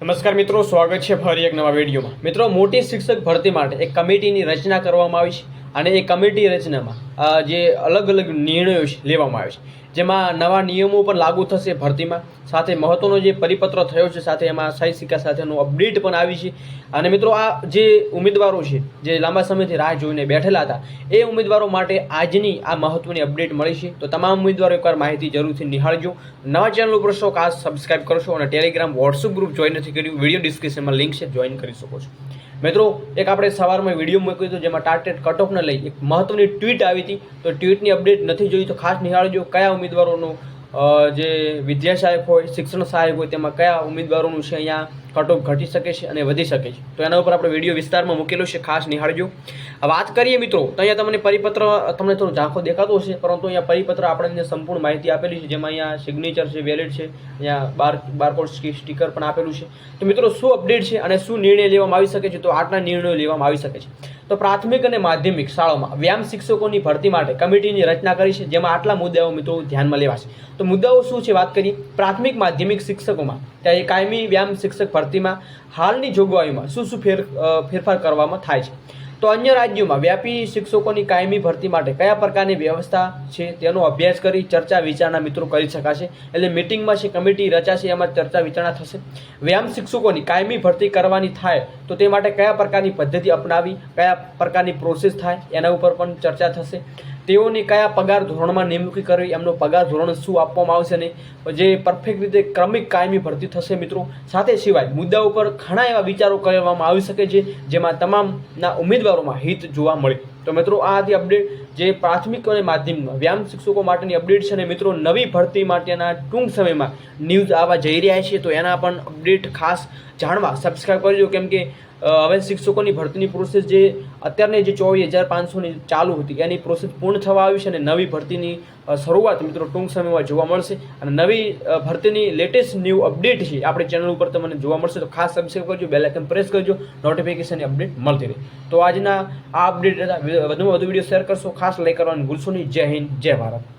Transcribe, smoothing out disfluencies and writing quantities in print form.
નમસ્કાર મિત્રો, સ્વાગત છે ફરી એક નવા વિડીયોમાં. મિત્રો, મોટી શિક્ષક ભરતી માટે એક કમિટીની રચના કરવામાં આવી છે અને એ કમિટી રચનામાં જે અલગ અલગ નિર્ણયો લેવામાં આવે છે, જેમાં નવા નિયમો પણ લાગુ થશે ભરતીમાં. સાથે મહત્વનો જે પરિપત્ર થયો છે, સાથે એમાં સહી સિક્કા સાથેનું અપડેટ પણ આવી છે. અને મિત્રો, આ જે ઉમેદવારો છે જે લાંબા સમયથી રાહ જોઈને બેઠેલા હતા, એ ઉમેદવારો માટે આજની આ મહત્વની અપડેટ મળી છે. તો તમામ ઉમેદવારો એકવાર માહિતી જરૂરથી નિહાળજો. નવા ચેનલ ઉપર છો ખાસ સબસ્ક્રાઇબ કરશો અને ટેલિગ્રામ વોટ્સઅપ ગ્રુપ જોઈન નથી કર્યું, વિડીયો ડિસ્ક્રિપ્શનમાં લિંક છે, જોઈન કરી શકો છો. મિત્રો, એક આપણે સવારમાં વિડીયો મૂક્યો હતો જેમાં ટાર્ગેટ કટ ઓફને લઈ એક મહત્વની ટ્વીટ આવી હતી. તો ટ્વીટની અપડેટ નથી જોઈ તો ખાસ નિહાળજો. કયા ઉમેદવારોનું જે વિદ્યા સહાયક હોય, શિક્ષણ સહાયક હોય, તેમાં કયા ઉમેદવારોનું છે અહીંયા કટ ઓફ ઘટી શકે છે અને વધી શકે છે. તો એના ઉપર આપણે વિડીયો વિસ્તારમાં મૂકેલો છે, ખાસ નિહાળજો. વાત કરીએ મિત્રો, તો અહીંયા તમને પરિપત્ર તમને થોડો ઝાંખો દેખાતો હશે, પરંતુ અહીંયા પરિપત્ર આપણને સંપૂર્ણ માહિતી આપેલી છે, જેમાં અહીંયા સિગ્નેચર છે, વેલિડ છે, અહીંયા બારકોડ સ્ટીકર પણ આપેલું છે. તો મિત્રો, શું અપડેટ છે અને શું નિર્ણય લેવામાં આવી શકે છે? તો આટલા નિર્ણયો લેવામાં આવી શકે છે. તો પ્રાથમિક અને માધ્યમિક શાળાઓમાં વ્યાયામ શિક્ષકોની ભરતી માટે કમિટીની રચના કરી છે, જેમાં આટલા મુદ્દાઓ મિત્રો ધ્યાનમાં લેવાશે. તો મુદ્દાઓ શું છે વાત કરીએ. પ્રાથમિક માધ્યમિક શિક્ષકોમાં ત્યાં કાયમી વ્યાયામ શિક્ષક ભરતીમાં હાલની જોગવાઈઓમાં શું ફેરફાર કરવામાં થાય છે. તો અન્ય રાજ્યોમાં વ્યાપી શિક્ષકોની કાયમી ભરતી માટે કયા પ્રકારની વ્યવસ્થા છે તેનો અભ્યાસ કરી ચર્ચા વિચારણા મિત્રો કરી શકાશે. એટલે મિટિંગમાં છે કમિટી રચાશે, એમાં ચર્ચા વિચારણા થશે. વ્યાયામ શિક્ષકોની કાયમી ભરતી કરવાની થાય તો તે માટે કયા પ્રકારની પદ્ધતિ અપનાવી, કયા પ્રકારની પ્રોસેસ થાય, એના ઉપર પણ ચર્ચા થશે. તેઓની કયા પગાર ધોરણમાં નિમણૂક કરવી, એમનો પગાર ધોરણ શું આપવામાં આવશે ને જે પરફેક્ટ રીતે ક્રમિક કાયમી ભરતી થશે મિત્રો. સાથે સિવાય મુદ્દાઓ પર ઘણા એવા વિચારો કરવામાં આવી શકે છે, જેમાં તમામના ઉમેદવારોમાં હિત જોવા મળે. તો મિત્રો, આ હતી અપડેટ જે પ્રાથમિક અને માધ્યમિકમાં વ્યાયામ શિક્ષકો માટેની અપડેટ છે. અને મિત્રો, નવી ભરતી માટેના ટૂંક સમયમાં ન્યૂઝ આવવા જઈ રહ્યા છે, તો એના પણ અપડેટ ખાસ જાણવા સબસ્ક્રાઈબ કરજો. કેમ કે હવે શિક્ષકોની ભરતીની પ્રોસેસ જે અત્યારની જે 24,500ની ચાલુ હતી એની પ્રોસેસ પૂર્ણ થવા આવી છે અને નવી ભરતીની શરૂઆત મિત્રો ટૂંક સમયમાં જોવા મળશે. અને નવી ભરતીની લેટેસ્ટ ન્યૂ અપડેટ છે આપણી ચેનલ ઉપર તમને જોવા મળશે. તો ખાસ સબસ્ક્રાઈબ કરજો, બેલ આઇકન પ્રેસ કરજો, નોટિફિકેશનની અપડેટ મળતી રહે. તો આજના આ અપડેટ વધુમાં વધુ વિડીયો શેર કરશો, ખાસ લાઈક કરવાનું ભૂલશો નહીં. જય હિન્દ, જય ભારત.